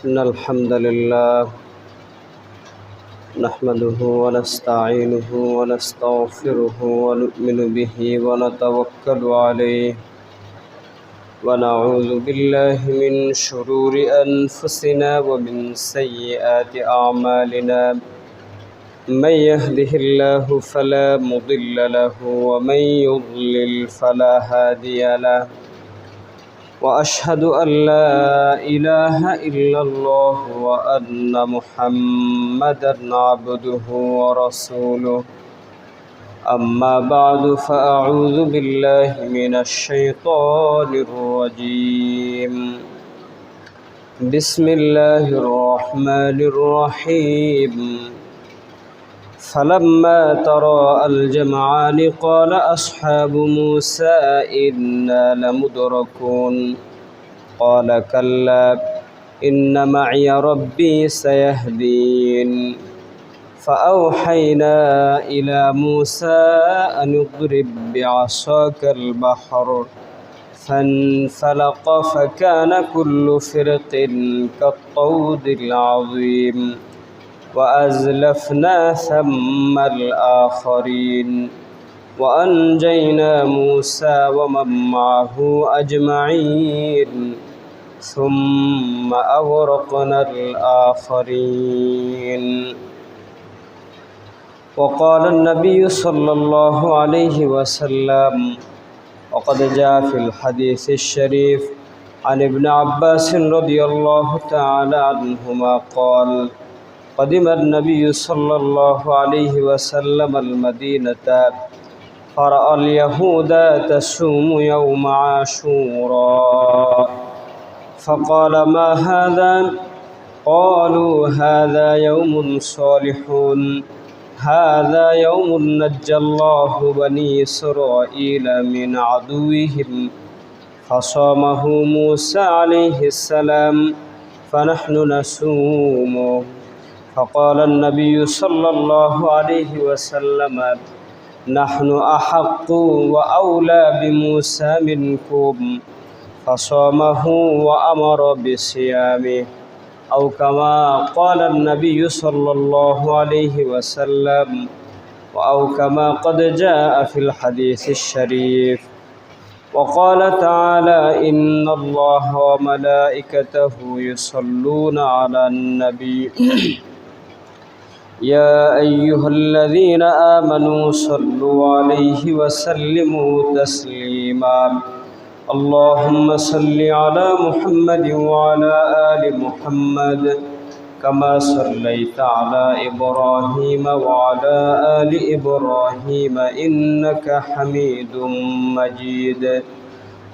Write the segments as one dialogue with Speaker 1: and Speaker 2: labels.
Speaker 1: إن الحمد لله نحمده ونستعينه ونستغفره ونؤمن به ونتوكل عليه ونعوذ بالله من شرور أنفسنا ومن سيئات أعمالنا من يهده الله فلا مضل له ومن يضلل فلا هادي له وأشهد أن لا إله إلا الله وأن محمدًا عبده ورسوله أما بعد فأعوذ بالله من الشيطان الرجيم بسم الله الرحمن الرحيم فلما تراءى الجمعان قال أصحاب موسى إنا لمدركون قال كلا إن معي ربي سيهدين فأوحينا إلى موسى أن اضرب بعصاك البحر فانفلق فكان كل فرق كالطود العظيم وأزلفنا ثم الآخرين وأنجينا موسى ومن معه أجمعين ثم أغرقنا الآخرين وقال النبي صلى الله عليه وسلم وقد جاء في الحديث الشريف عن ابن عباس رضي الله تعالى عنهما قال قدم النبي صلى الله عليه وسلم المدينة فرأى اليهود تصوم يوم عاشوراء فقال ما هذا؟ قالوا هذا يوم صالح هذا يوم نجى الله بني إسرائيل من عدوهم فصامه موسى عليه السلام فنحن نصومه فقال النبي صلى الله عليه وسلم نحن أحق وأولى بموسى منكم فصامه وأمر بصيامه أو كما قال النبي صلى الله عليه وسلم أو كما قد جاء في الحديث الشريف وقال تعالى إن الله وملائكته يصلون على النبي يا أيها الذين آمنوا صلوا عليه وسلموا تسليما اللهم صل على محمد وعلى آل محمد كما صليت على إبراهيم وعلى آل إبراهيم إنك حميد مجيد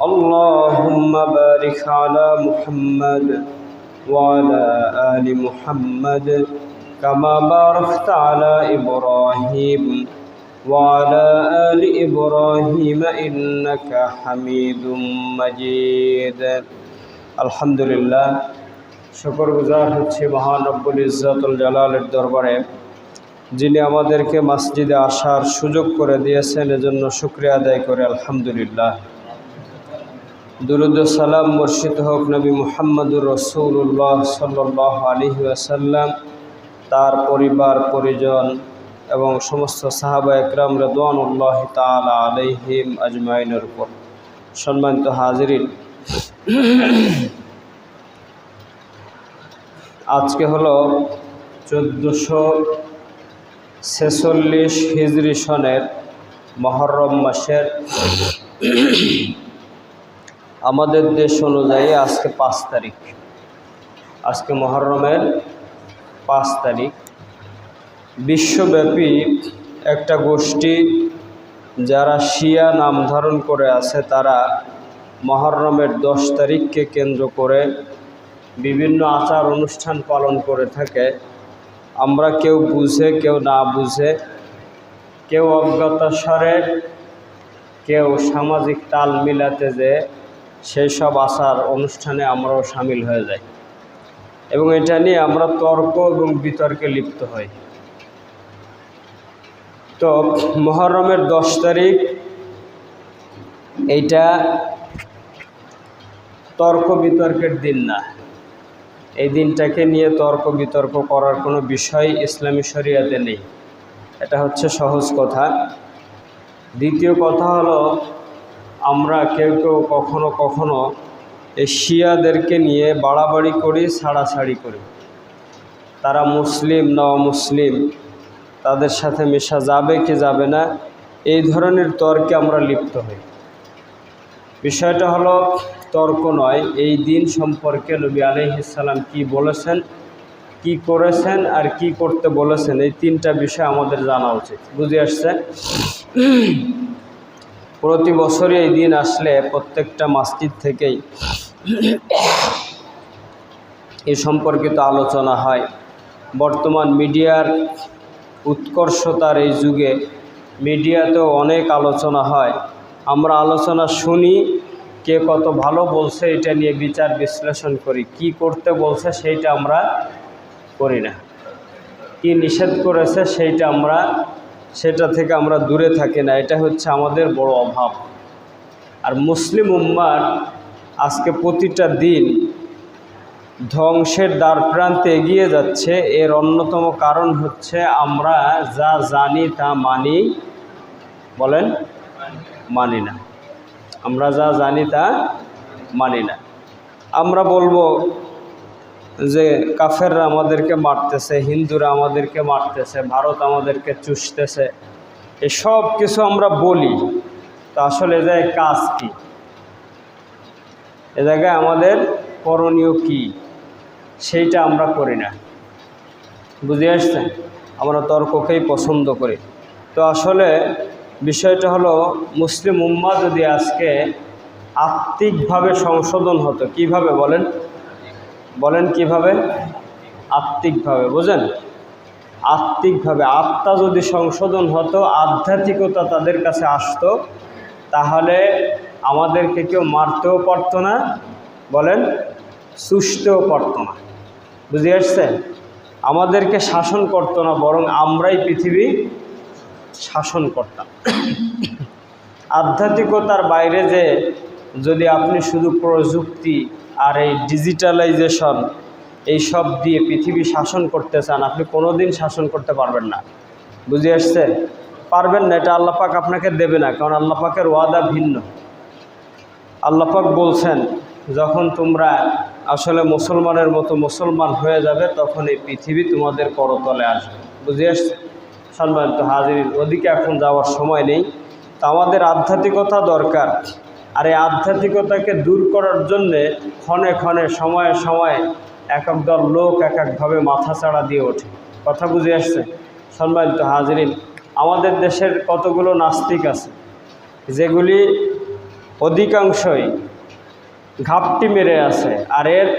Speaker 1: اللهم بارك على محمد وعلى آل محمد كما باركت على إبراهيم وعلى آل إبراهيم إنك حميد مجيد الحمد لله শুকরগুজার হচ্ছে মহান রব্বুল ইজ্জতুল জালালের দরবারে যিনি আমাদেরকে মসজিদে আসার সুযোগ করে দিয়েছেন এজন্য শুকরিয়া আদায় করে আলহামদুলিল্লাহ দুরূদ ও সালাম বর্ষিত হোক নবী মুহাম্মদুর রাসূলুল্লাহ সাল্লাল্লাহু আলাইহি ওয়াসাল্লাম তার পরিবার পরিজন এবং সমস্ত সাহাবা একরাম রিদওয়ানুল্লাহি তাআলা আলাইহিম আজমাইনের উপর সম্মানিত হাজিরিন আজকে হলো 1446 হিজরি সনের মুহররম মাসের আমাদের দেশ অনুযায়ী আজকে 5 তারিখ আজকে মুহররমের 5 তারিখ বিশ্বব্যাপী একটা গোষ্ঠী যারা শিয়া নাম ধারণ করে আছে তারা মুহররমের 10 তারিখকে কেন্দ্র করে বিভিন্ন আচার অনুষ্ঠান পালন করে থাকে আমরা কেউ বুঝে কেউ না বুঝে কেউ অজ্ঞাতসারে কেউ সামাজিক তাল মিলাতে যে সেই সব আচার অনুষ্ঠানে আমরাও শামিল হয়ে যাই এবং এটা নিয়ে আমরা তর্ক এবং বিতর্কে লিপ্ত হই তো মুহররমের 10 তারিখ এইটা তর্ক বিতর্কের দিন না, এই দিনটাকে নিয়ে তর্ক বিতর্ক করার কোনো বিষয় ইসলামী শরিয়াতে নেই। এটা হচ্ছে সহজ কথা। দ্বিতীয় কথা হলো, আমরা কেউ কেউ কখনো কখনো এই শিয়াদেরকে নিয়ে বাড়াবাড়ি করি, ছাড়াছাড়ি করি। তারা মুসলিম না অমুসলিম, তাদের সাথে মেশা যাবে কি যাবে না, এই ধরনের তর্কে আমরা লিপ্ত হই। বিষয়টা হলো তর্ক নয়, এই দিন সম্পর্কে নবী আলাইহিস সালাম কি বলেছেন, কি করেছেন আর কি করতে বলেছেন, এই তিনটা বিষয় আমাদের জানা উচিত। বুঝে আসছে? প্রতি বছরই এই দিন আসলে প্রত্যেকটা মসজিদ থেকেই এই সম্পর্কিত আলোচনা হয়। বর্তমান মিডিয়ার উৎকর্ষতার এই যুগে মিডিয়াতেও অনেক আলোচনা হয়। আমরা আলোচনা শুনি, কে কত ভালো বলছে এটা নিয়ে বিচার বিশ্লেষণ করি, কি করতে বলছে সেইটা আমরা করি না, কি নিষেধ করেছে সেটা থেকে আমরা দূরে থাকি না। এটা হচ্ছে আমাদের বড় অভাব। আর মুসলিম উম্মার আজকে প্রতিটা দিন ধ্বংসের দ্বারপ্রান্তে এগিয়ে যাচ্ছে, এর অন্যতম কারণ হচ্ছে আমরা যা জানি তা মানি না। আমরা যা জানি তা মানি না। আমরা বলবো যে কাফেররা আমাদেরকে মারতেছে, হিন্দুরা আমাদেরকে মারতেছে, ভারত আমাদেরকে চুষতেছে, এসব কিছু আমরা বলি। তো আসলে এ জায়গায় কাজ কি, এ জায়গায় আমাদের করণীয় কি, সেইটা আমরা করি না। বুঝে আসছেন? আমরা তর্ককেই পছন্দ করি। তো আসলে বিষয়টা হলো, মুসলিম উম্মাহ যদি আজকে আত্মিকভাবে সংশোধন হতো, কিভাবে বলেন কিভাবে? আত্মিকভাবে। বোঝেন? আত্মিকভাবে আত্মা যদি সংশোধন হতো, আধ্যাত্মিকতা তাদের কাছে আসতো, তাহলে আমাদেরকে কেউ মারতেও পারতো না, চুষতেও পারতো না। বুঝে আসছে? আমাদেরকে শাসন করতো না, বরং আমরাই পৃথিবী শাসন করতাম। আধ্যাত্মিকতার বাইরে যে যদি আপনি শুধু প্রযুক্তি আর এই ডিজিটালাইজেশন এইসব দিয়ে পৃথিবী শাসন করতে চান, আপনি কোনো দিন শাসন করতে পারবেন না। বুঝে আসছে? পারবেন না। এটা আল্লাহ পাক আপনাকে দেবে না, কারণ আল্লাহ পাকের ওয়াদা ভিন্ন। আল্লাহ পাক বলছেন, যখন তোমরা আসলে মুসলমানের মতো মুসলমান হয়ে যাবে, তখন এই পৃথিবী তোমাদের করতলে আসবে। বুঝে আসছে? সম্মানিত হাজিরিন, ওদিকে এখন যাওয়ার সময় নেই। তো আমাদের আধ্যাত্মিকতা দরকার। আর এই আধ্যাত্মিকতাকে দূর করার জন্যে ক্ষণে ক্ষণে সময়ে সময়ে এক এক দল লোক এক একভাবে মাথা চাড়া দিয়ে ওঠে। কথা বুঝে আসছে? সম্মানিত হাজিরিন, আমাদের দেশের কতগুলো নাস্তিক আছে, যেগুলি অধিকাংশই ঘাপটি মেরে আছে। আর এর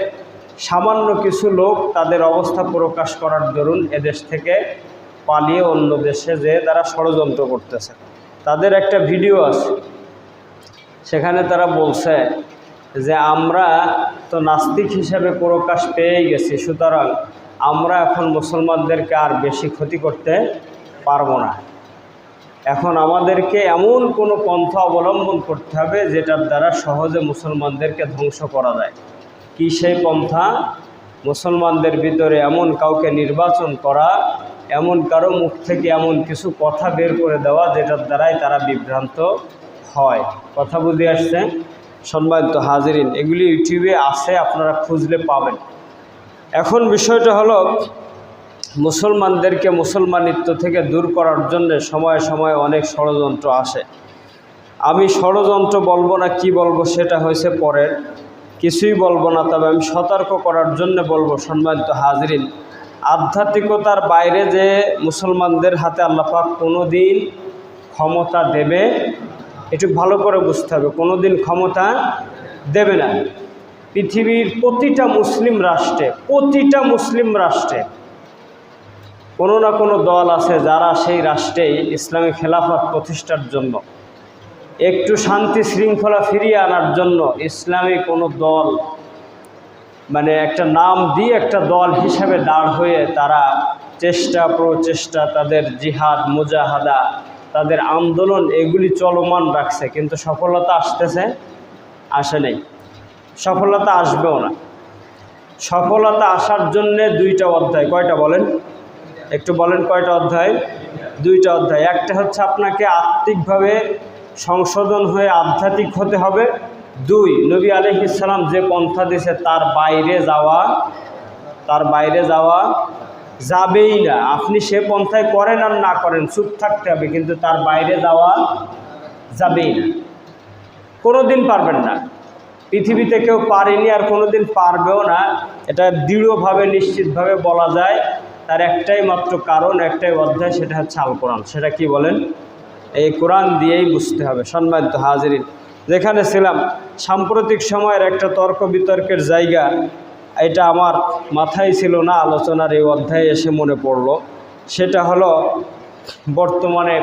Speaker 1: সামান্য কিছু লোক তাদের অবস্থা প্রকাশ করার দরুন এদেশ থেকে পালিয়ে অন্য দেশে যে তারা ষড়যন্ত্র করতেছে। তাদের একটা ভিডিও আছে, সেখানে তারা বলছে যে আমরা তো নাস্তিক হিসাবে প্রকাশ পেয়ে গেছি, সুতরাং আমরা এখন মুসলমানদেরকে আর বেশি ক্ষতি করতে পারবো না। এখন আমাদেরকে এমন কোনো পন্থা অবলম্বন করতে হবে যেটার দ্বারা সহজে মুসলমানদেরকে ধ্বংস করা যায়। কি সেই পন্থা? মুসলমানদের ভিতরে এমন কাউকে নির্বাচন করা, এমন কারো মুখ থেকে এমন কিছু কথা বের করে দেওয়া যেটার দ্বারাই তারা বিভ্রান্ত হয়। কথা বুঝে আসছে? সম্মানিত হাজিরিন, এগুলি ইউটিউবে আছে, আপনারা খুঁজলে পাবেন। এখন বিষয়টা হলো, মুসলমানদেরকে মুসলমানিত্ব থেকে দূর করার জন্য সময়ে সময়ে অনেক ষড়যন্ত্র আসে। আমি ষড়যন্ত্র বলবো না, কি বলবো সেটা হয়েছে পরের, কিছুই বলবো না। তবে আমি সতর্ক করার জন্য বলবো, সম্মানিত হাজিরিন, আধ্যাত্মিকতার বাইরে যে মুসলমানদের হাতে আল্লাহ পাক কোনো দিন ক্ষমতা দেবে, একটু ভালো করে বুঝতে হবে, কোনো দিন ক্ষমতা দেবে না। পৃথিবীর প্রতিটা মুসলিম রাষ্ট্রে কোনো না কোনো দল আছে যারা সেই রাষ্ট্রেই ইসলামী খেলাফত প্রতিষ্ঠার জন্য, একটু শান্তি শৃঙ্খলা ফিরিয়ে আনার জন্য ইসলামী কোনো দল, মানে একটা নাম দিয়ে একটা দল হিসাবে দাঁড় হয়ে তারা প্রচেষ্টা, তাদের জিহাদ মুজাহাদা, তাদের আন্দোলন এগুলি চলমান রাখছে, কিন্তু সফলতা আসে নাই, সফলতা আসবেও না। সফলতা আসার জন্যে 2টা অধ্যায়। কয়টা বলেন? একটু বলেন কয়টা অধ্যায়? 2টা অধ্যায়। একটা হচ্ছে আপনাকে আত্মিকভাবে সংশোধন হয়ে আধ্যাত্মিক হতে হবে। 2, নবী আলাইহিস সালাম যে পন্থা দিয়েছে তার বাইরে যাওয়া যাবেই না। আপনি সে পন্থায় করেন আর না করেন চুপ থাকতে হবে, কিন্তু তার বাইরে যাওয়া যাবেই না। কোনোদিন পারবেন না, পৃথিবীতে কেউ পারেনি আর কোনোদিন পারবেও না। এটা দৃঢ়ভাবে নিশ্চিতভাবে বলা যায়। তার একটাই মাত্র কারণ, একটাই অধ্যায়, সেটা হচ্ছে আল কোরআন। সেটা কি বলেন? এই কোরআন দিয়েই বুঝতে হবে। সম্মানিত হাজিরিন, যেখানে ছিলাম সাম্প্রতিক সময়ের একটা তর্ক বিতর্কের জায়গা, এটা আমার মাথায় ছিল না, আলোচনার এই অধ্যায়ে এসে মনে পড়ল। সেটা হলো বর্তমানে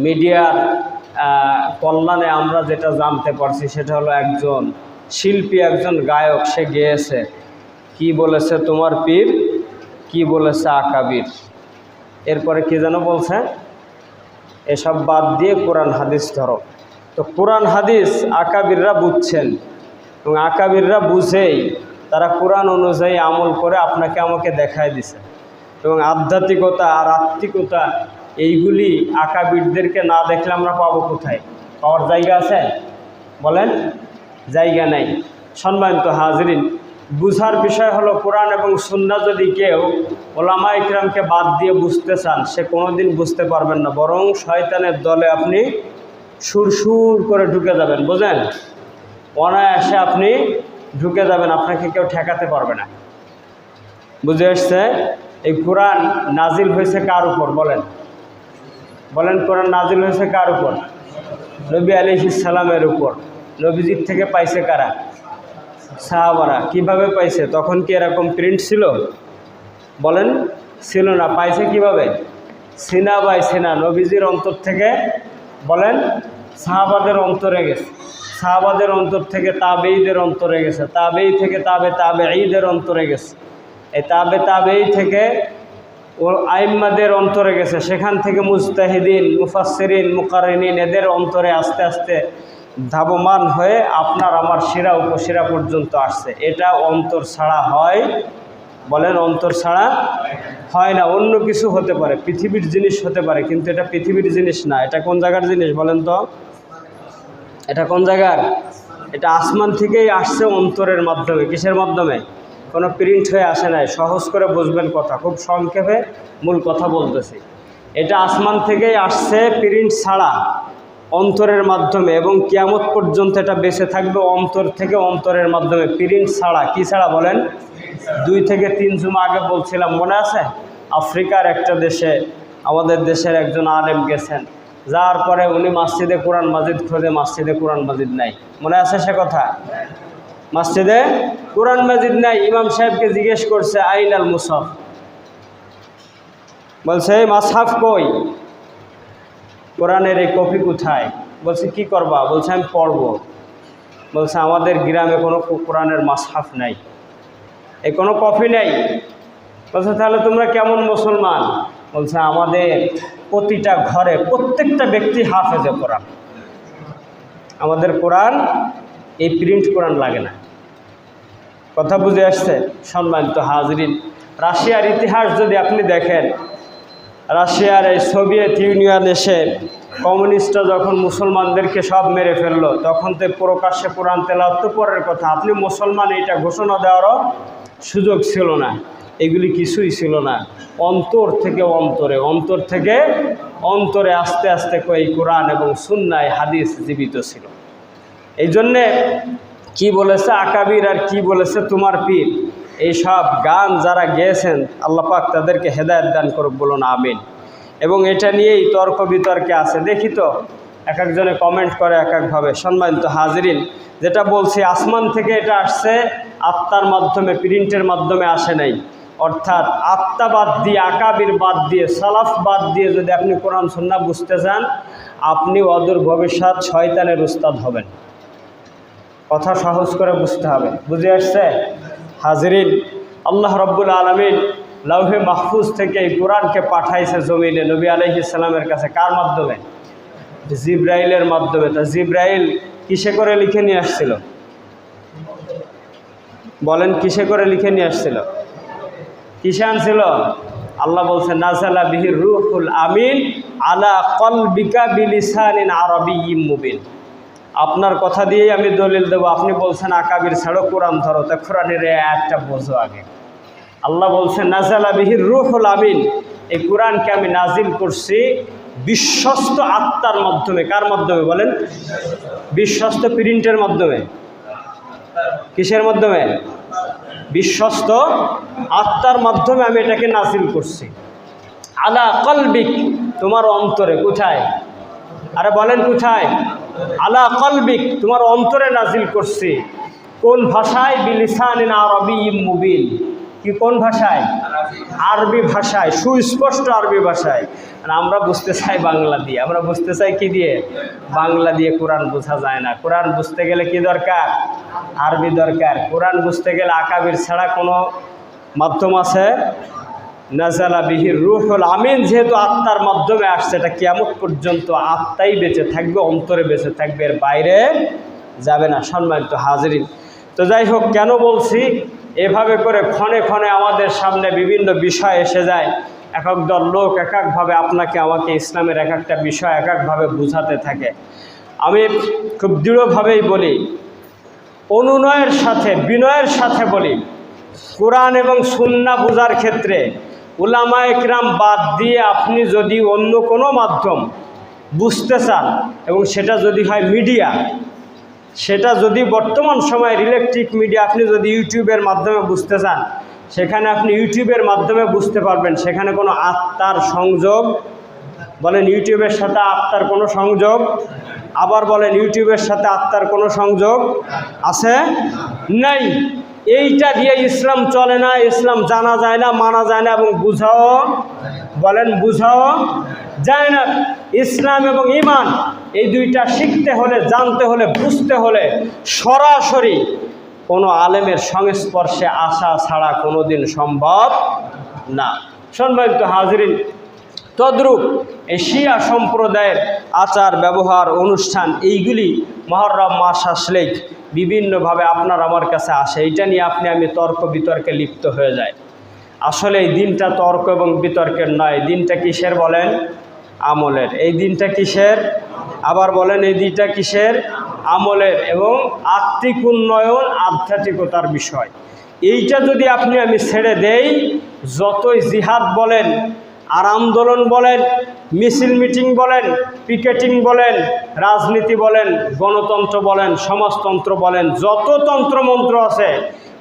Speaker 1: মিডিয়ার কল্যাণে আমরা যেটা জানতে পারছি, সেটা হলো একজন শিল্পী, একজন গায়ক, সে গেয়েছে, কি বলেছে তোমার পীর, কি বলেছে আকাবির, এরপরে কি যেন বলছে, এসব বাদ দিয়ে কোরআন হাদিস ধরো। তো কোরআন হাদিস আকাবিররা বুঝছেন, এবং আকাবিররা বুঝেই তারা কোরআন অনুযায়ী আমল করে আপনাকে আমাকে দেখায় দিছে। এবং আধ্যাত্মিকতা আর আত্মিকতা এইগুলি আকাবিরদেরকে না দেখলে আমরা পাবো কোথায়? পাওয়ার জায়গা আছে? বলেন, জায়গা নেই। সম্মানিত হাজরিন, বুঝার বিষয় হলো কোরআন এবং সুন্নাহ যদি কেউ ওলামা ইকরামকে বাদ দিয়ে বুঝতে চান, সে কোনোদিন বুঝতে পারবেন না, বরং শয়তানের দলে আপনি সুরসুর করে ঢুকে যাবেন। বোঝেন? অনায়াসে আপনি ঢুকে যাবেন, আপনাকে কেউ ঠেকাতে পারবে না। বুঝে আসছে? এই কোরআন নাজিল হয়েছে কার উপর? বলেন, কোরআন নাজিল হয়েছে কার উপর? নবী আলাইহিস সালামের উপর। নবীজির থেকে পাইছে কারা? সাহাবারা। কিভাবে পাইছে? তখন কি এরকম প্রিন্ট ছিল? বলেন, ছিল না। পাইছে কিভাবে? সিনা বাই সিনা, নবীজির অন্তর থেকে। বলেন, সাহাবাদের অন্তরে গেছে, সাহাবাদের অন্তর থেকে তাবেঈদের অন্তরে গেছে, তাবেঈ থেকে তাবেঈদের অন্তরে গেছে, এই তাবেঈ থেকে ও আইম্মাদের অন্তরে গেছে, সেখান থেকে মুজতাহিদিন, মুফাসসিরিন, মুকাররিনিন, এদের অন্তরে আস্তে আস্তে ধাবমান হয়ে আপনার আমার শিরা উপশিরা পর্যন্ত আসছে। এটা অন্তর ছাড়া হয়? বলেন, অন্তর ছাড়া হয় না। অন্য কিছু হতে পারে, পৃথিবীর জিনিস হতে পারে, কিন্তু এটা পৃথিবীর জিনিস না। এটা কোন জায়গার জিনিস বলেন তো? এটা কোন জায়গার? এটা আসমান থেকেই আসছে অন্তরের মাধ্যমে। কিসের মাধ্যমে? কোনো প্রিন্ট হয়ে আসে নাই। সহজ করে বুঝবেন কথা, খুব সংক্ষেপে মূল কথা বলতেছি। এটা আসমান থেকেই আসছে প্রিন্ট ছাড়া, অন্তরের মাধ্যমে, এবং কিয়ামত পর্যন্ত এটা বেঁচে থাকবে অন্তর থেকে, অন্তরের মাধ্যমে, প্রিন্ট ছাড়া। কি ছাড়া বলেন? 2 থেকে 3 জুমা আগে বলছিলাম, মনে আছে? আফ্রিকার একটা দেশে আমাদের দেশের একজন আলেম গেছেন, যাওয়ার পরে উনি মসজিদে কোরআন মাজিদ খোঁজে, মসজিদে কোরআন মাজিদ নাই। মনে আছে সে কথা? মসজিদে কোরআন মাজিদ নাই। ইমাম সাহেবকে জিজ্ঞেস করছে, আইনাল মুসাফ, বলছে এই মাসহাফ কই, কোরআনের এই কপি কোথায়? বলছে কি করবা? বলছে আমি পড়বো। বলছে আমাদের গ্রামে কোনো কোরআনের মাসহাফ নাই, এই কোনো কপি নেই। বলছে তাহলে তোমরা কেমন মুসলমান? বলছে আমাদের প্রতিটা ঘরে প্রত্যেকটা ব্যক্তি হাফেজে কোরআন, আমাদের কোরআন এই প্রিন্ট কোরআন লাগে না। কথা বুঝে আসছে? সম্মানিত হাজরিন, রাশিয়ার ইতিহাস যদি আপনি দেখেন, রাশিয়ার এই সোভিয়েত ইউনিয়ন এসে কমিউনিস্টরা যখন মুসলমানদেরকে সব মেরে ফেললো, তখন তো প্রকাশ্যে কোরআন তেলাওয়াত তো পরের কথা, আপনি মুসলমান এইটা ঘোষণা দেওয়ারও সুযোগ ছিল না। এগুলি কিছুই ছিল না। অন্তর থেকে অন্তরে, অন্তর থেকে অন্তরে আস্তে আস্তে এই কোরআন এবং সুন্নাহ হাদিস জীবিত ছিল। এই জন্যে কি বলেছে আকাবির আর কি বলেছে তোমার পীর, এই সব গান যারা গেয়েছেন, আল্লাহ পাক তাদেরকে হেদায়েত দান করুক, বলুন আমিন। এবং এটা নিয়েই তর্ক বিতর্কে আছে। দেখি তো এক একজনে কমেন্ট করে এক একভাবে। সম্মানিত হাজরিন, যেটা বলছি আসমান থেকে এটা আসছে, আত্মার মাধ্যমে, প্রিন্টের মাধ্যমে আসে নাই। অর্থাৎ আত্মা বাদ দিয়ে, আকাবির বাদ দিয়ে, সালাফ বাদ দিয়ে যদি আপনি কোরআন সুন্নাহ বুঝতে চান, আপনি অদূর ভবিষ্যৎ শয়তানের উস্তাদ হবেন। কথা সহজ করে বুঝতে হবে। বুঝে আসছে হাজরিন? আল্লাহ রাব্বুল আলামিন লাউহে মাহফুজ থেকে এই কোরআনকে পাঠাইছে জমিনে নবী আলাইহিস সালামের কাছে। কার মাধ্যমে? জিব্রাইলের মাধ্যমে। তা জিব্রাইল কিসে করে লিখে নিয়ে আসছিল? বলেন কিসে করে লিখে নিয়ে আসছিল? কিসে আনছিল? আল্লাহ বলছেন নাযালা বিহির রূহুল আমিন আলা কলবিকা বিলিসানিন আরাবিয়্যিম মুবিন। আপনার কথা দিয়েই আমি দলিল দেব। আপনি বলছেন আকাবির ছাড়ো, কোরআন ধরো, তা কোরআনের এই আয়াতটা বোঝো আগে। আল্লাহ বলছেন নাযালা বিহির রূহুল আমিন, এই কোরআনকে আমি নাজিল করছি বিশ্বস্ত আত্মার মাধ্যমে। কার মাধ্যমে বলেন? বিশ্বস্ত প্রিন্টের মাধ্যমে। কিসের মাধ্যমে? বিশ্বস্ত আত্মার মাধ্যমে আমি এটাকে নাজিল করছি। আলা কলবিক, তোমার অন্তরে। কোথায়? আরে বলেন কোথায়? আলা কলবিক, তোমার অন্তরে নাজিল করছি। কোন ভাষায়? বিলিসানিন আরাবিয়্যিম মুবিন। কি কোন ভাষায়? আরবি ভাষায়, সুস্পষ্ট আরবি ভাষায়। আর আমরা বুঝতে চাই বাংলা দিয়ে। আমরা বুঝতে চাই কি দিয়ে? বাংলা দিয়ে কোরআন বোঝা যায় না। কোরআন বুঝতে গেলে কি দরকার? আরবি দরকার। কোরআন বুঝতে গেলে আকাবির ছাড়া কোনো মাধ্যম আছে? নাযালা বিহির রূহুল আমিন, যেহেতু আত্মার মাধ্যমে আসছে, এটা কিয়ামত পর্যন্ত আত্মাই বেঁচে থাকবে, অন্তরে বেঁচে থাকবে, এর বাইরে যাবে না। সম্মানিত হাজরিন, তো যাই হোক, কেন বলছি? এভাবে করে ক্ষণে ক্ষণে আমাদের সামনে বিভিন্ন বিষয় এসে যায়। এক এক দল লোক এক একভাবে আপনাকে আমাকে ইসলামের এক একটা বিষয় এক একভাবে বুঝাতে থাকে। আমি খুব দৃঢ়ভাবেই বলি, অনুনয়ের সাথে, বিনয়ের সাথে বলি, কোরআন এবং সুন্নাহ বোঝার ক্ষেত্রে উলামায়ে কিরাম বাদ দিয়ে আপনি যদি অন্য কোনো মাধ্যম বুঝতে চান, এবং সেটা যদি হয় মিডিয়া, সেটা যদি বর্তমান সময়ের ইলেকট্রিক মিডিয়া, আপনি যদি ইউটিউবের মাধ্যমে বুঝতে চান, সেখানে আপনি ইউটিউবের মাধ্যমে বুঝতে পারবেন। সেখানে কোনো আত্মার সংযোগ, বলেন ইউটিউবের সাথে আত্মার কোনো সংযোগ? আবার বলেন ইউটিউবের সাথে আত্মার কোনো সংযোগ আছে? নাই। এইটা দিয়ে ইসলাম চলে না, ইসলাম জানা যায় না, মানা যায় না, এবং বুঝাও, বলেন বুঝাও যায় না। ইসলাম এবং ঈমান এই দুইটা শিখতে হলে, জানতে হলে, বুঝতে হলে সরাসরি কোনো আলেমের সংস্পর্শে আসা ছাড়া কোনো দিন সম্ভব না। সম্মানিত হাজরিন, তদ্রূপ এই শিয়া সম্প্রদায়ের আচার ব্যবহার, অনুষ্ঠান, এইগুলি মুহররম মাস আসলেই বিভিন্নভাবে আপনার আমার কাছে আসে। এইটা নিয়ে আমি তর্ক বিতর্কে লিপ্ত হয়ে যাই। আসলে এই দিনটা তর্ক এবং বিতর্কের নয়। দিনটা কিসের বলেন? আমলের। এই দিনটা কিসের? আবার বলেন, এই দিনটা কিসের? আমলের, এবং আত্মিক উন্নয়ন, আধ্যাত্মিকতার বিষয়। এইটা যদি আমি ছেড়ে দেই, যতই জিহাদ বলেন, আর আন্দোলন বলেন, মিছিল মিটিং বলেন, পিকেটিং বলেন, রাজনীতি বলেন, গণতন্ত্র বলেন, সমাজতন্ত্র বলেন, যত তন্ত্রমন্ত্র আছে,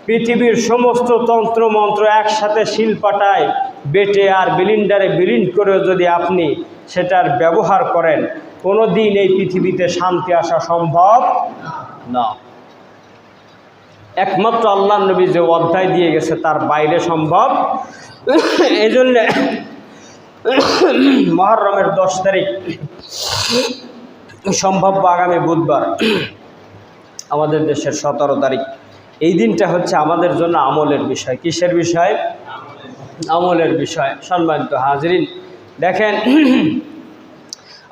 Speaker 1: পৃথিবীর সমস্ত তন্ত্রমন্ত্র একসাথে শিলপাটায় বেটে আর বিলিন্ডারে বিলীন করেও যদি আপনি সেটার ব্যবহার করেন, কোনো দিন এই পৃথিবীতে শান্তি আসা সম্ভব না। একমাত্র আল্লাহর নবী যে অধ্যায় দিয়ে গেছে তার বাইরে সম্ভব। এই জন্যে মুহররমের 10 তারিখ, সম্ভাব্য আগামী বুধবার, আমাদের দেশের 17 তারিখ, এই দিনটা হচ্ছে আমাদের জন্য আমলের বিষয়। কিসের বিষয়? আমলের বিষয়। সম্মানিত হাজরিন, দেখেন,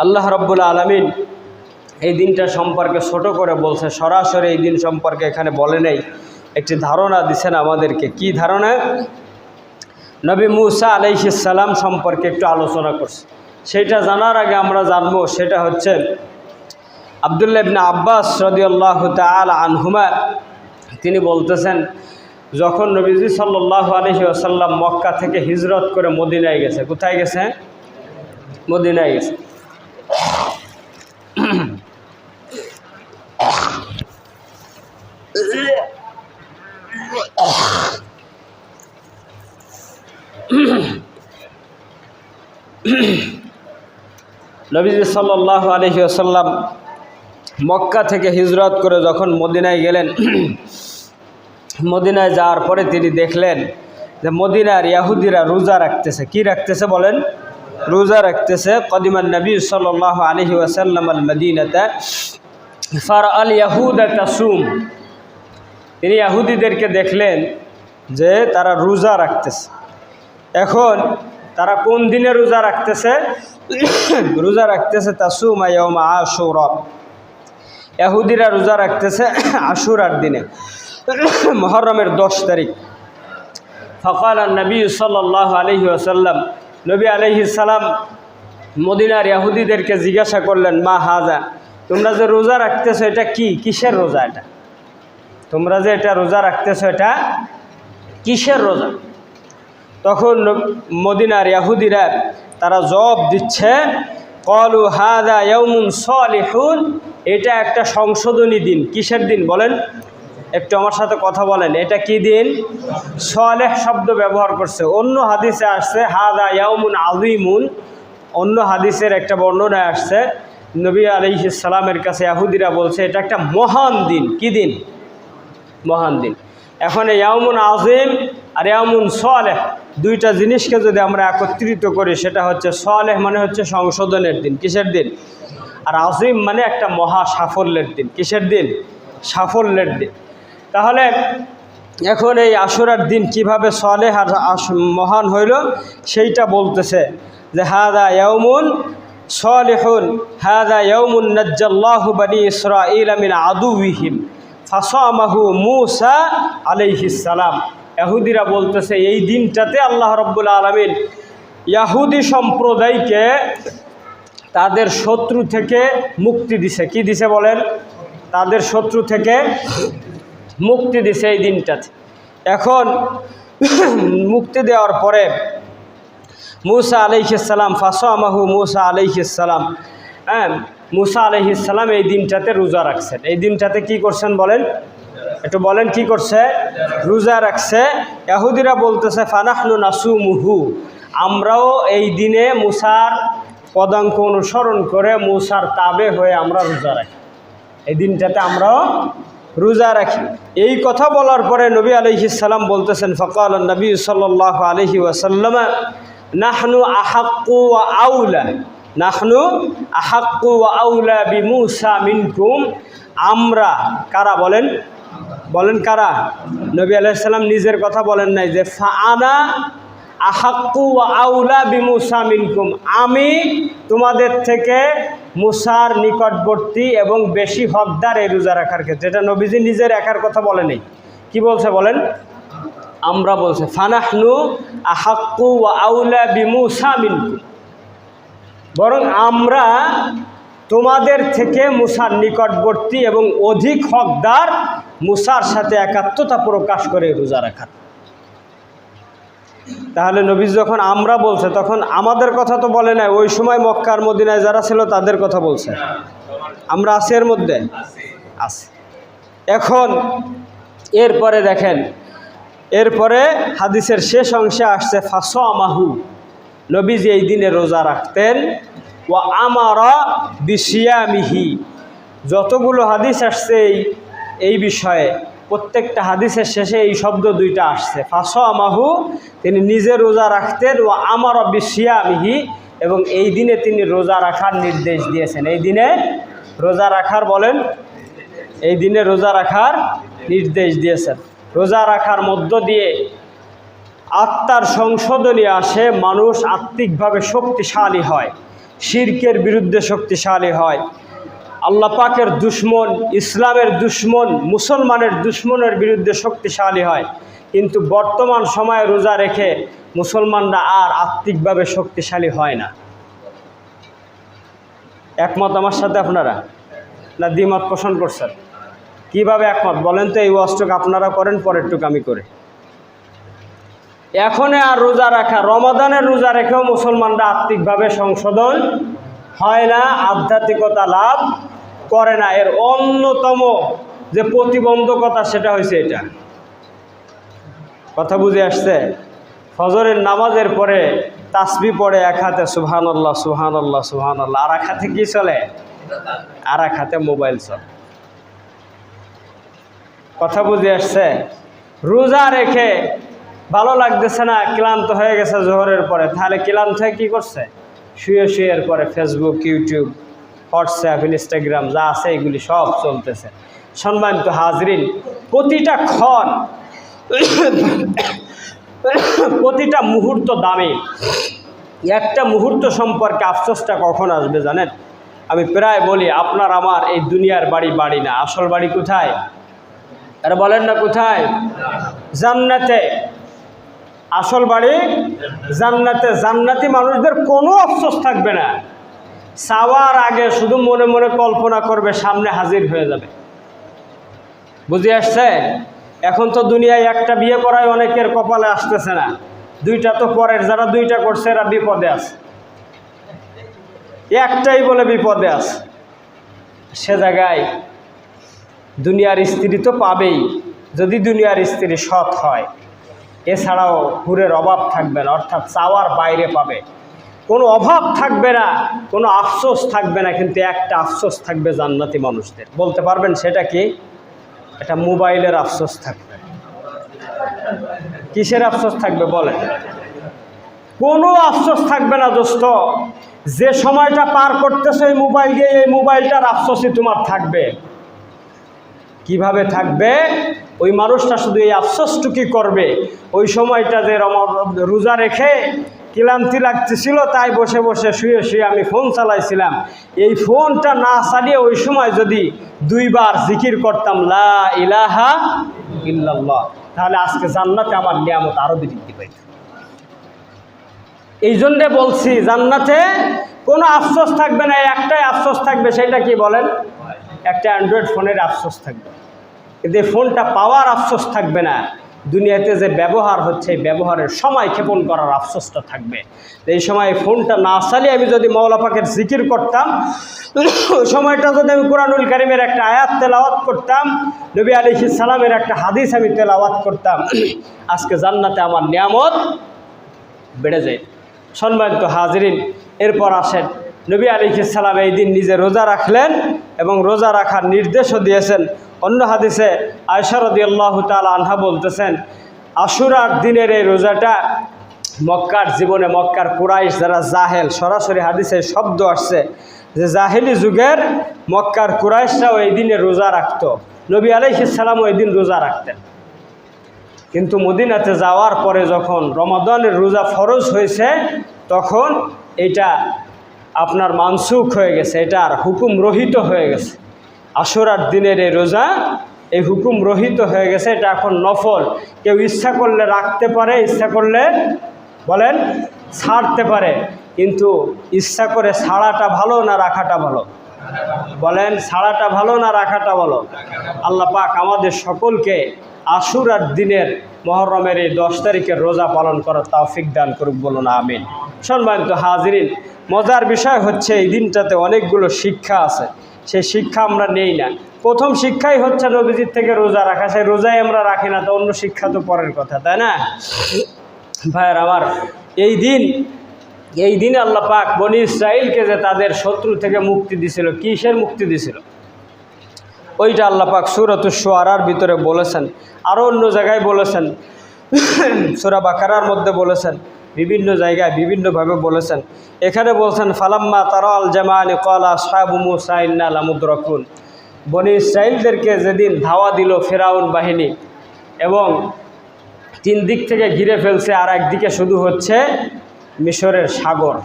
Speaker 1: আল্লাহ রাব্বুল আলামিন এই দিনটা সম্পর্কে ছোট করে বলছে, সরাসরি এই দিন সম্পর্কে এখানে বলে নেই। একটি ধারণা দিচ্ছেন আমাদেরকে। কি ধারণা? নবী মুসা আলাইহিস সালাম সম্পর্কে একটু আলোচনা করছে। সেটা জানার আগে আমরা জানবো, সেটা হচ্ছে আব্দুল্লাহ ইবনে আব্বাস রাদিয়াল্লাহু তাআলা আনহুমা, তিনি বলতেছেন, যখন নবীজি সাল্লাল্লাহু আলাইহি ওয়াসাল্লাম মক্কা থেকে হিজরত করে মদিনায় গেছে। কোথায় গেছে? মদিনায় গেছে। নবীজি সাল্লাল্লাহু আলাইহি ওয়াসাল্লাম মক্কা থেকে হিজরত করে যখন মদিনায় গেলেন, মদিনায় যাওয়ার পরে তিনি দেখলেন যে মদিনার ইহুদিরা রোজা রাখতেছে। কি রাখতেছে বলেন? রোজা রাখতেছে। কদিমান নবী সাল্লাল্লাহু আলাইহি ওয়াসাল্লাম আল মদিনাতা ফারাআল ইয়াহুদা তাসুম। তিনি ইহুদিদেরকে দেখলেন যে তারা রোজা রাখতেছে। এখন তারা কোন দিনে রোজা রাখতেছে? রোজা রাখতেছে তাসুমা ইয়াউমা আশুরা। ইহুদিরা রোজা রাখতেছে আশুরার দিনে। মুহররমের 10 তারিখ। ফাকাল নবী সাল্লাল্লাহু আলাইহি ওয়াসাল্লাম, নবী আলাইহিস সালাম মদিনার ইহুদিদেরকে জিজ্ঞাসা করলেন, মা হাজা, তোমরা যে রোজা রাখতেছো এটা কি, কিসের রোজা এটা? তোমরা যে এটা রোজা রাখতেছো এটা কিসের রোজা? তখন মদিনার ইহুদিরা তারা জবাব দিচ্ছে, ক্বালু হাযা ইয়াউমুন সালিহুন, এটা একটা সংশোধনী দিন। কিসের দিন বলেন? একটু আমার সাথে কথা বলেন, এটা কি দিন? সালেহ শব্দ ব্যবহার করছে। অন্য হাদিসে আসছে হাযা ইয়াউমুন আযীমুন। অন্য হাদিসের একটা বর্ণনায় আসছে নবী আলাইহিস সালামের কাছে ইহুদিরা বলছে এটা একটা মহান দিন। কি দিন? মহান দিন। এখন ইয়াউমুন আযীম আর ইয়াউমুন সালেহ দুইটা জিনিসকে যদি আমরা একত্রিত করি সেটা হচ্ছে সালেহ মানে হচ্ছে সংশোধনের দিন। কিসের দিন? আর আযীম মানে একটা মহা সাফল্যের দিন। কিসের দিন? সাফল্যের দিন। তাহলে এখন এই আশুরার দিন কিভাবে সালেহ আর মহান হইল সেইটা বলতেছে যে হাযা ইয়াউমুন সালিহুন হাযা ইয়াউমুন নাজ্জাল্লাহু বনি ইসরাঈল মিন আদুওয়িহিম ফাসামাহু মূসা আলাইহিস সালাম। ইহুদিরা বলতেছে এই দিনটাতে আল্লাহ রাব্বুল আলামিন ইহুদি সম্প্রদায়কে তাদের শত্রু থেকে মুক্তি দিছে। কি দিছে বলেন? তাদের শত্রু থেকে মুক্তি দিছে এই দিনটাতে। এখন মুক্তি দেওয়ার পরে মূসা আলাইহিস সালাম ফাসামাহু মূসা আলাইহিস সালাম, মূসা আলাইহিস সালাম এই দিনটাতে রোজা রাখছেন। এই দিনটাতে কি করছেন বলেন? একটু বলেন কি করছে? রোজা রাখছে। ইহুদিরা বলতেছে ফানাহনু নাসুমুহু, আমরাও এই দিনে মূসার পদাঙ্ক অনুসরণ করে মূসার তাবে হয়ে আমরা রোজা রাখি। এই দিনটাতে আমরাও রোজা রাখি। এই কথা বলার পরে নবী আলাইহিস সালাম বলতেছেন ফাকাল নবী সাল্লাল্লাহু আলাইহি ওয়াসাল্লাম নাহনু আহাক্কু ওয়া আউলা, নাহনু আহাক্কু ওয়া আউলা বিমূসা মিনকুম, আমরা কারা বলেন? বলেন কারা? নবী আলাইহিস সালাম নিজের কথা বলেন নাই যে ফাআনা আহাক্কু ওয়া আউলা বিমূসা মিনকুম, আমি তোমাদের থেকে মূসার নিকটবর্তী এবং বেশি হকদার এই রোজা রাখার ক্ষেত্রে। এটা নবীজি নিজের একার কথা বলেনি। কি বলছে বলেন? আমরা বলছে ফানাহনু আহাক্কু ওয়া আউলা বিমূসা মিনকুম, বরং আমরা তোমাদের থেকে মূসার নিকটবর্তী এবং অধিক হকদার, মূসার সাথে একাত্মতা প্রকাশ করে রোজা রাখার। তাহলে নবী যখন আমরা বলছে তখন আমাদের কথা তো বলে নাই, ওই সময় মক্কার মদিনায় যারা ছিল তাদের কথা বলছে। আমরা আছি এর মধ্যে? আছি। এখন এরপরে দেখেন, এরপরে হাদিসের শেষ অংশে আসছে ফাসামাহু, নবীজি এই দিনে রোজা রাখতেন। ওয়া আমারা বিসিয়ামিহি, যতগুলো হাদিস আসছে এই বিষয়ে প্রত্যেকটা হাদিসের শেষে এই শব্দ দুইটা আসছে, ফাসামাহু, তিনি নিজে রোজা রাখতেন, ওয়া আমারা বিসিয়ামিহি, এবং এই দিনে তিনি রোজা রাখার নির্দেশ দিয়েছেন। এই দিনে রোজা রাখার বলেন, এই দিনে রোজা রাখার নির্দেশ দিয়েছেন। রোজা রাখার মধ্য দিয়ে আত্মার সংশোধনী আসে, মানুষ আত্মিকভাবে শক্তিশালী হয়, শিরকের বিরুদ্ধে শক্তিশালী হয়, আল্লাহ পাকের দুশ্মন, ইসলামের দুশ্মন, মুসলমানের দুশ্মনের বিরুদ্ধে শক্তিশালী হয়। কিন্তু বর্তমান সময়ে রোজা রেখে মুসলমানরা আর আত্মিকভাবে শক্তিশালী হয় না। একমত আমার সাথে আপনারা, না দ্বিমত পোষণ করছেন? কিভাবে একমত বলেন তো? এই ওয়াজটুক আপনারা করেন, পরেরটুক আমি করি। এখন আর রোজা রাখা, রমাদানের রোজা রেখেও মুসলমানরা আত্মিকভাবে সংশোধন হয় না, আধ্যাত্মিকতা লাভ করে না। এর অন্যতম যে প্রতিবন্ধকতা সেটা হয়েছে এটা। কথা বুঝে আসছে? ফজরের নামাজের পরে তাসবিহ পড়ে এক হাতে সুবহানাল্লাহ সুবহানাল্লাহ সুবহানাল্লাহ, আর এক হাতে কি চলে? আর এক হাতে মোবাইল চলে। কথা বুঝে আসছে? রোজা রেখে ভালো লাগতেছে না, ক্লান্ত হয়ে গেছে জোহরের পরে, তাহলে ক্লান্ত হয়ে কী করছে? শুয়ে শুয়ে এর পরে ফেসবুক, ইউটিউব, হোয়াটসঅ্যাপ, ইনস্টাগ্রাম যা আছে এগুলি সব চলতেছে। সম্মানিত হাজরিন, প্রতিটা ক্ষণ, প্রতিটা মুহূর্ত দামি। একটা মুহূর্ত সম্পর্কে আফসোসটা কখন আসবে জানেন? আমি প্রায় বলি আপনার আমার এই দুনিয়ার বাড়ি বাড়ি না, আসল বাড়ি কোথায়? আরে বলেন না কোথায়? জান্নাতে। আসল বাড়ি জান্নাতে। জান্নাতি মানুষদের কোনো আফসোস থাকবে না। চাওয়ার আগে শুধু মনে মনে কল্পনা করবে, সামনে হাজির হয়ে যাবে। বুঝে আসছে? এখন তো দুনিয়ায় একটা বিয়ে করায় অনেকের কপালে আসতেছে না, দুইটা তো পরের। যারা দুইটা করছে এরা বিপদে আছে, একটাই বলে বিপদে আছে। সে জায়গায় দুনিয়ার স্ত্রী তো পাবেই, যদি দুনিয়ার স্ত্রী সৎ হয়। এছাড়াও হুরের অভাব থাকবে না, অর্থাৎ চাওয়ার বাইরে পাবে, কোনো অভাব থাকবে না, কোনো আফসোস থাকবে না। কিন্তু একটা আফসোস থাকবে জান্নাতি মানুষদের, বলতে পারবেন সেটা কি? এটা মোবাইলের আফসোস থাকবে। কিসের আফসোস থাকবে বলেন? কোনো আফসোস থাকবে না দোস্ত। যে সময়টা পার করতেছে এই মোবাইল দিয়ে, এই মোবাইলটার আফসোসই তোমার থাকবে। কিভাবে থাকবে? ওই মানুষটা শুধু এই আফসোসটুকি করবে, ওই সময়টা যে রোজা রেখে ক্লান্তি লাগতেছিল, তাই বসে বসে শুয়ে শুয়ে আমি ফোন চালাইছিলাম। এই ফোনটা না চালিয়ে ওই সময় যদি 2 বার জিকির করতাম লা ইলাহা ইল্লাল্লাহ, তাহলে আজকে জান্নাতে আমার নিয়ামত আরো বৃদ্ধি পাইত। এই জন্যে বলছি জান্নাতে কোনো আফসোস থাকবে না, একটাই আফসোস থাকবে। সেটা কি বলেন? একটা অ্যান্ড্রয়েড ফোনের আফসোস থাকবে, কিন্তু এই ফোনটা পাওয়ার আফসোস থাকবে না। দুনিয়াতে যে ব্যবহার হচ্ছে, এই ব্যবহারের সময় ক্ষেপণ করার আফসোসটা থাকবে। এই সময় এই ফোনটা না চালিয়ে আমি যদি মাওলা পাকের জিকির করতাম, ওই সময়টা যদি আমি কুরআনুল কারীমের একটা আয়াত তেলাওয়াত করতাম, নবী আলাইহিস সালামের একটা হাদিস আমি তেলাওয়াত করতাম, আজকে জান্নাতে আমার নিয়ামত বেড়ে যায়। সম্মানিত হাজিরিন, এরপর আসেন নবী আলাইহিস সালাম এই দিন নিজে রোজা রাখলেন এবং রোজা রাখার নির্দেশও দিয়েছেন। অন্য হাদিসে আয়েশা রাদিয়াল্লাহু তাআলা আনহা বলতেছেন, আশুরার দিনের এই রোজাটা মক্কার জীবনে, মক্কার কুরাইশ যারা জাহেল, সরাসরি হাদিসে শব্দ আসছে যে জাহেলি যুগের মক্কার কুরাইশরাও এই দিনে রোজা রাখত। নবী আলাইহিস সালাম ওই দিন রোজা রাখতেন। কিন্তু মদিনাতে যাওয়ার পরে যখন রমাদানের রোজা ফরজ হয়েছে, তখন এটা আপনার মানসুখ হয়ে গেছে, এটার হুকুম রহিত হয়ে গেছে। আশুরার দিনের এই রোজা এই হুকুম রহিত হয়ে গেছে, এটা এখন নফল। কেউ ইচ্ছা করলে রাখতে পারে, ইচ্ছা করলে বলেন ছাড়তে পারে। কিন্তু ইচ্ছা করে ছাড়াটা ভালো না রাখাটা ভালো? বলেন ছাড়াটা ভালো না রাখাটা ভালো? আল্লাহ পাক আমাদের সকলকে আশুরার দিনের মুহররমের এই 10 তারিখের রোজা পালন করার তৌফিক দান করুক, বলুন আমিন। সম্মানিত হাজিরিন, মজার বিষয় হচ্ছে এই দিনটাতে অনেকগুলো শিক্ষা আছে, সেই শিক্ষা আমরা নেই না। প্রথম শিক্ষাই হচ্ছে নবীজির থেকে রোজা রাখা, সেই রোজাই আমরা রাখি না, তো অন্য শিক্ষা তো পরের কথা, তাই না ভাইয়ের আমার? এই দিনে আল্লাহ পাক বনি ইসরাইলকে যে তাদের শত্রু থেকে মুক্তি দিছিল, কিসের মুক্তি দিছিল? ওইটা আল্লাহ পাক সূরাতুশ শুআরার ভিতরে বলেছেন, আরও অন্য জায়গায় বলেছেন, সূরা বাকারার মধ্যে বলেছেন, বিভিন্ন জায়গায় বিভিন্নভাবে বলেছেন। এখানে বলছেন ফালাম্মা তারাল জামাআনি ক্বালা আসহাবু মূসা ইন্না লামুদরাকুন। বনি ইসরাইলদেরকে যেদিন ধাওয়া দিল ফেরাউন বাহিনী এবং 3 দিক থেকে ঘিরে ফেলছে, আর একদিকে শুধু হচ্ছে মিশরের সাগর।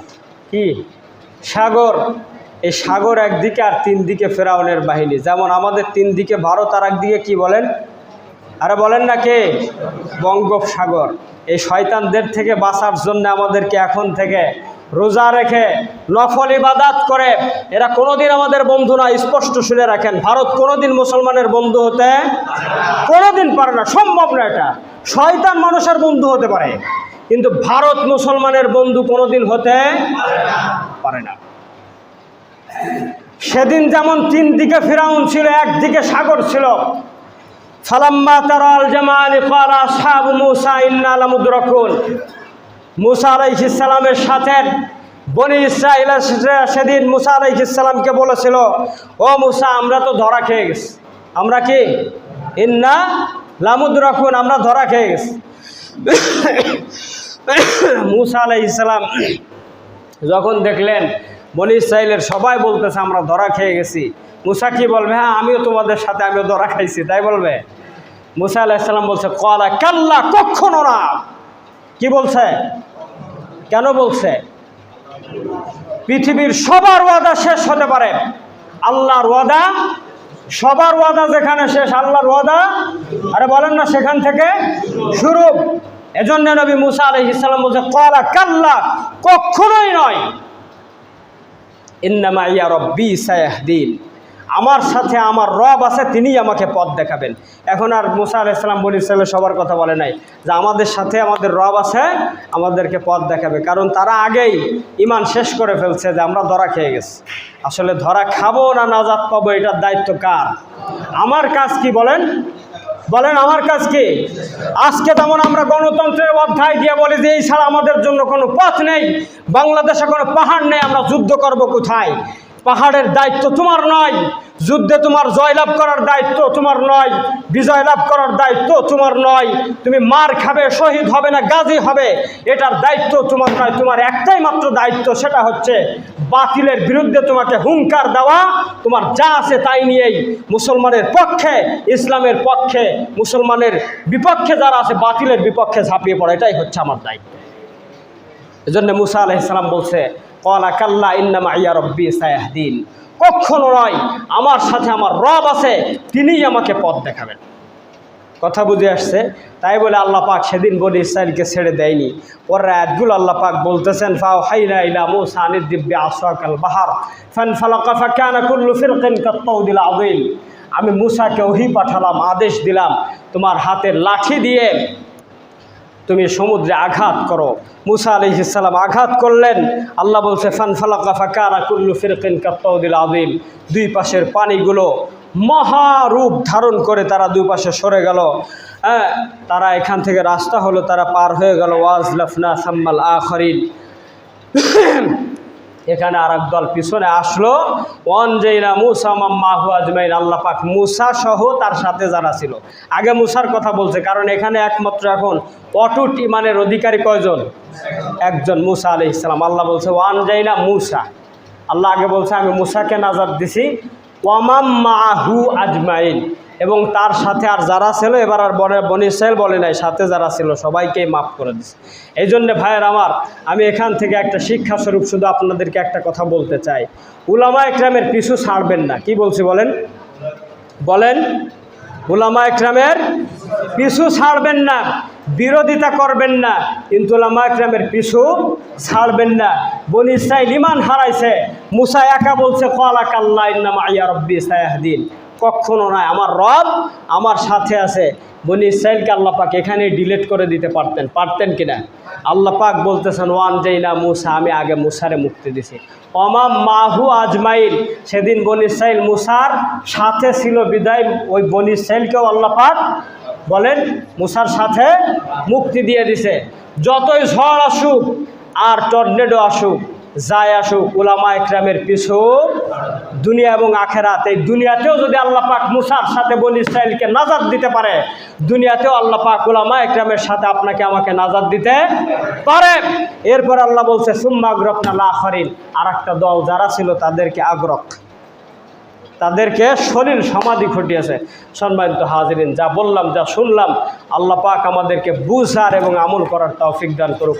Speaker 1: কি সাগর? এই সাগর একদিকে আর 3 দিকে ফেরাউনের বাহিনী। যেমন আমাদের 3 দিকে ভারত, আর একদিকে কি বলেন? আরে বলেন না কে? বঙ্গোপসাগর। এই শয়তানদের থেকে বাঁচার জন্য আমাদেরকে এখন থেকে রোজা রেখে নফল ইবাদত করে, এরা কোনোদিন আমাদের বন্ধু না। স্পষ্ট শুনে রাখেন, ভারত কোনোদিন মুসলমানের বন্ধু হতে কোনোদিন পারে না, সম্ভব না। এটা শয়তান মানুষের বন্ধু হতে পারে, কিন্তু ভারত মুসলমানের বন্ধু কোনোদিন হতে পারে না। সেদিন যেমন 3 দিকে ফিরাউন ছিল, একদিকে সাগর ছিল। ফালাম্মা তারাল জামাআনি ক্বালা আসহাবু মূসা ইন্না লামুদরাকুন। মূসা আলাইহিস সালামের সাথে বনি ইসরাইল সেদিন মূসা আলাইহিস সালামকে বলেছিল, ও মূসা, আমরা তো ধরা খেয়ে গেছি। আমরা কি? ইন্না লামুদরাকুন, আমরা ধরা খেয়ে গেছি। মূসা আলাইহিস সালাম যখন দেখলেন বনি ইসরাইলের সবাই বলতেছে আমরা ধরা খেয়ে গেছি, মূসা কি বলবে? হ্যাঁ, আমিও তোমাদের সাথে, আমিও ধরা খাইছি, তাই বলবে? মূসা আলাইহিস সালাম বলছে ক্বালা কাল্লা, কখনো না। কি বলছে? কেন বলছে? পৃথিবীর সবার ওয়াদা শেষ হতে পারে, আল্লাহর ওয়াদা সবার ওয়াদা যেখানে শেষ আল্লাহর ওয়াদা আরে বলেন না সেখান থেকে শুরু। এজন্য নবী মুসা আলাইহিস সালাম বলছে ক্বালা কাল্লা, কখনোই নয়, ইন্না মাইয়া রব্বি সায়াহদিন, আমার সাথে আমার রব আছে, তিনিই আমাকে পথ দেখাবেন। এখন আর মুসা আলাইহিস সালাম বনি ইসরাইলের সবার কথা বলে নাই যে আমাদের সাথে আমাদের রব আছে, আমাদেরকে পথ দেখাবে, কারণ তারা আগেই ঈমান শেষ করে ফেলছে যে আমরা ধরা খেয়ে গেছি। আসলে ধরা খাবো না নাজাত পাবো এটার দায়িত্ব কার? আমার কাজ কি বলেন? বলেন আমার কাজ কি? আজকে তেমন আমরা গণতন্ত্রের অধ্যায় দিয়ে বলি যে এই ছাড়া আমাদের জন্য কোনো পথ নেই, বাংলাদেশে কোনো পাহাড় নেই, আমরা যুদ্ধ করব কোথায়? পাহাড়ের দায়িত্ব তোমার নয়, যুদ্ধে তোমার জয়লাভ করার দায়িত্ব তোমার নয়, বিজয় লাভ করার দায়িত্ব তোমার নয়, তুমি মার খাবে, শহীদ হবে না গাজী হবে, এটার দায়িত্ব তোমার নয়। তোমার একটাই মাত্র দায়িত্ব, সেটা হচ্ছে বাতিলের বিরুদ্ধে তোমাকে হুঙ্কার দেওয়া, তোমার যা আছে তাই নিয়েই মুসলমানের পক্ষে, ইসলামের পক্ষে, মুসলমানের বিপক্ষে যারা আছে বাতিলের বিপক্ষে ঝাঁপিয়ে পড়া, এটাই হচ্ছে আমার দায়িত্ব। এজন্য মুসা আলাইহিস সালাম বলছে ক্বালা কাল্লা ইন্না মাইয়া রব্বি সায়াহদিন, কখনো নয়, আমার সাথে আমার রব আছে, তিনিই আমাকে পথ দেখাবেন। কথা বুঝে আসছে? তাই বলে আল্লাহ পাক সেদিন বনি ইসরাইলকে ছেড়ে দেয়নি। পরের আয়াতগুলো আল্লাহ পাক বলতেছেন ফাওহাইনা ইলা মূসা আন ইদরিব বিআসাকাল বাহর ফানফালাকা ফাকানা কুল্লু ফিরকিন কাত-তাউদিল আযীম, আমি মূসাকে ওহী পাঠালাম, আদেশ দিলাম তোমার হাতের লাঠি দিয়ে তুমি সমুদ্রে আঘাত করো। মূসা আলাইহিস সালাম আঘাত করলেন, আল্লাহ বলছে ফানফালাকা ফাকানা কুল্লু ফিরকিন কাত-তাউদিল আযীম, দুই পাশের পানিগুলো মহারূপ ধারণ করে তারা দুই পাশে সরে গেল। তারা এখান থেকে রাস্তা হলো, তারা পার হয়ে গেল। ওয়াজলাফনা সাম্মাল আখরিন, এখানে আর এক দল পিছনে আসলো। ওয়ানজাইনা মূসা মাহু আজমাইন, আল্লাহ পাক মূসা সহ তার সাথে যারা ছিল। আগে মূসার কথা বলছে, কারণ এখানে একমাত্র এখন অটুট ঈমানের অধিকারী কয়জন? একজন, মূসা আলাইহিস সালাম। আল্লাহ বলছে ওয়ানজাইনা মূসা, আল্লাহ আগে বলছে আমি মূসাকে নাজাত দিছি, ওয়ামাম মাহু আজমাইন, এবং তার সাথে আর যারা ছিল, এবার আর বনি ইসরাইল বলে নাই, সাথে যারা ছিল সবাইকেই মাফ করে দিছে। এই জন্যে ভাইয়ের আমার, আমি এখান থেকে একটা শিক্ষাস্বরূপ শুধু আপনাদেরকে একটা কথা বলতে চাই, উলামা একরামের পিছু ছাড়বেন না। কি বলছি বলেন? বলেন, উলামা একরামের পিছু ছাড়বেন না, বিরোধিতা করবেন না, কিন্তু উলামা একরামের পিছু ছাড়বেন না। বনি ইসরাইল ঈমান হারাইছে, মূসা একা বলছে ক্বালা কাল্লা ইন্না মাইয়া রব্বি সায়াহদিন, কখনো নয়, আমার রব আমার সাথে আছে। বনি ইসরাইলকে আল্লাহ পাক এখানে ডিলিট করে দিতে পারতেন, পারতেন কিনা? আল্লাহ পাক বলতেছেন ওয়ানজাইনা মূসা, আমি আগে মূসারে মুক্তি দিছি, ওয়ামাম মাহু আজমাইন, সেদিন বনি ইসরাইল মূসার সাথে ছিল বিদায় ওই বনি ইসরাইলকেও আল্লাহ পাক বলেন মূসার সাথে মুক্তি দিয়ে দিছে। যতই ঝড় আসুক আর টর্নেডো আসুক, যায় আসুক, উলামা একরামের পিছু দুনিয়া এবং আখেরাত, এই দুনিয়াতেও যদি আল্লাহ পাক মূসার সাথে বনি ইসরাইলকে নাজাত দিতে পারে, দুনিয়াতেও আল্লাহ পাক উলামা একরামের সাথে আপনাকে আমাকে নাজাত দিতে পারে। এরপর আল্লাহ বলছে সুম্মা আগরাকনাল আখারিন, আর একটা দল যারা ছিল তাদেরকে আগরক, তাদেরকে সলিল সমাধি ঘটিয়েছে। সম্মানিত হাজিরিন, যা বললাম যা শুনলাম, আল্লাহ পাক আমাদেরকে বুঝার এবং আমল করার তৌফিক দান করুক।